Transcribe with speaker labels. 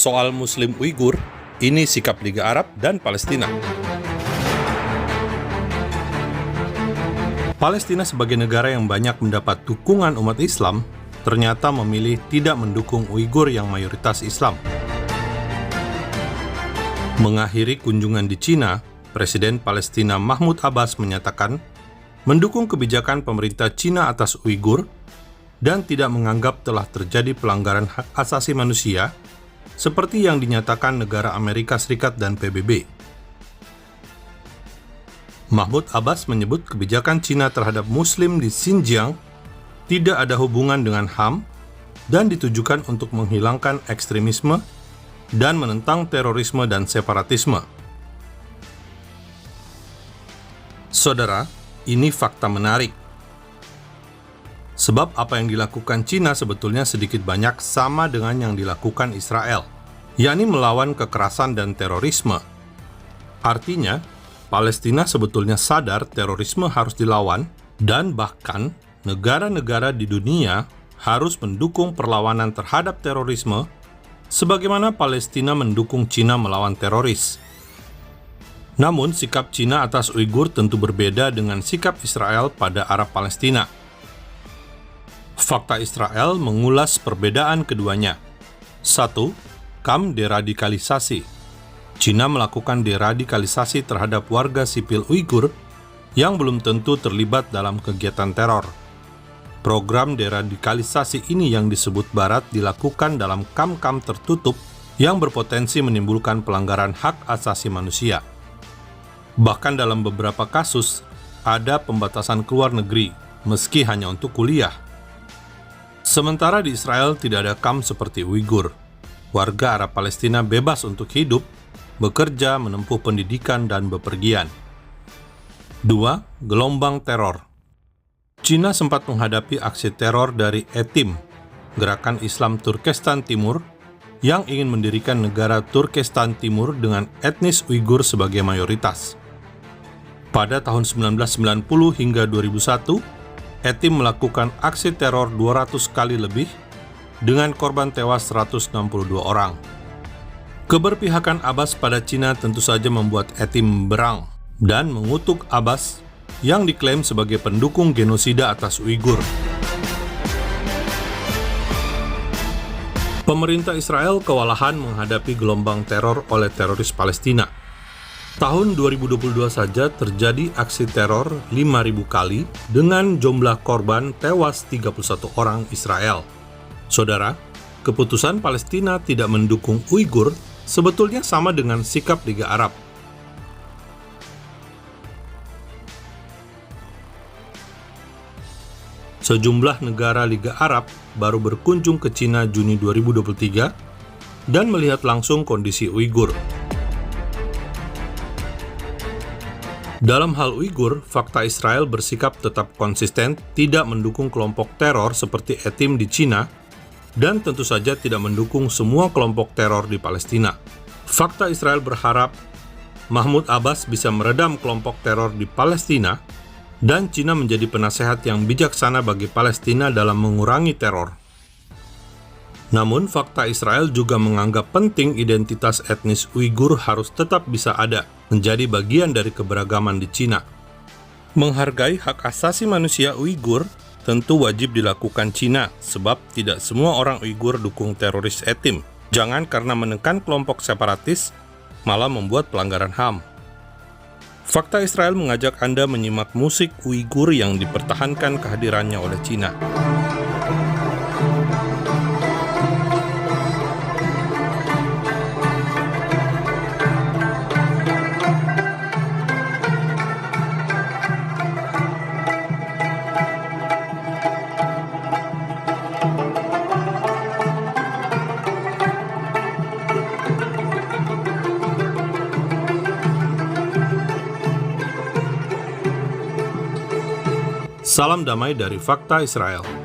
Speaker 1: Soal Muslim Uighur, ini sikap Liga Arab dan Palestina. Palestina sebagai negara yang banyak mendapat dukungan umat Islam, ternyata memilih tidak mendukung Uighur yang mayoritas Islam. Mengakhiri kunjungan di Cina, Presiden Palestina Mahmud Abbas menyatakan mendukung kebijakan pemerintah Cina atas Uighur dan tidak menganggap telah terjadi pelanggaran hak asasi manusia seperti yang dinyatakan negara Amerika Serikat dan PBB. Mahmud Abbas menyebut kebijakan Cina terhadap Muslim di Xinjiang tidak ada hubungan dengan HAM dan ditujukan untuk menghilangkan ekstremisme dan menentang terorisme dan separatisme. Saudara, ini fakta menarik. Sebab apa yang dilakukan Cina sebetulnya sedikit banyak sama dengan yang dilakukan Israel, yakni melawan kekerasan dan terorisme. Artinya, Palestina sebetulnya sadar terorisme harus dilawan dan bahkan negara-negara di dunia harus mendukung perlawanan terhadap terorisme sebagaimana Palestina mendukung Cina melawan teroris. Namun, sikap Cina atas Uighur tentu berbeda dengan sikap Israel pada Arab Palestina. Fakta Israel mengulas perbedaan keduanya. 1. Kamp deradikalisasi. Cina melakukan deradikalisasi terhadap warga sipil Uighur yang belum tentu terlibat dalam kegiatan teror. Program deradikalisasi ini yang disebut Barat dilakukan dalam kamp-kamp tertutup yang berpotensi menimbulkan pelanggaran hak asasi manusia. Bahkan dalam beberapa kasus, ada pembatasan keluar negeri, meski hanya untuk kuliah. Sementara di Israel tidak ada kamp seperti Uighur. Warga Arab Palestina bebas untuk hidup, bekerja, menempuh pendidikan, dan bepergian. 2. Gelombang teror. Cina sempat menghadapi aksi teror dari Etim, Gerakan Islam Turkestan Timur, yang ingin mendirikan negara Turkestan Timur dengan etnis Uighur sebagai mayoritas. Pada tahun 1990 hingga 2001, Etim melakukan aksi teror 200 kali lebih dengan korban tewas 162 orang. Keberpihakan Abbas pada Cina tentu saja membuat Etim berang dan mengutuk Abbas yang diklaim sebagai pendukung genosida atas Uighur. Pemerintah Israel kewalahan menghadapi gelombang teror oleh teroris Palestina. Tahun 2022 saja terjadi aksi teror 5.000 kali dengan jumlah korban tewas 31 orang Israel. Saudara, keputusan Palestina tidak mendukung Uighur sebetulnya sama dengan sikap Liga Arab. Sejumlah negara Liga Arab baru berkunjung ke Cina Juni 2023 dan melihat langsung kondisi Uighur. Dalam hal Uighur, fakta Israel bersikap tetap konsisten tidak mendukung kelompok teror seperti Etim di Cina dan tentu saja tidak mendukung semua kelompok teror di Palestina. Fakta Israel berharap Mahmud Abbas bisa meredam kelompok teror di Palestina dan Cina menjadi penasehat yang bijaksana bagi Palestina dalam mengurangi teror. Namun, fakta Israel juga menganggap penting identitas etnis Uighur harus tetap bisa ada, menjadi bagian dari keberagaman di Cina. Menghargai hak asasi manusia Uighur tentu wajib dilakukan Cina, sebab tidak semua orang Uighur dukung teroris Etim. Jangan karena menekan kelompok separatis, malah membuat pelanggaran HAM. Fakta Israel mengajak Anda menyimak musik Uighur yang dipertahankan kehadirannya oleh Cina. Salam damai dari Fakta Israel.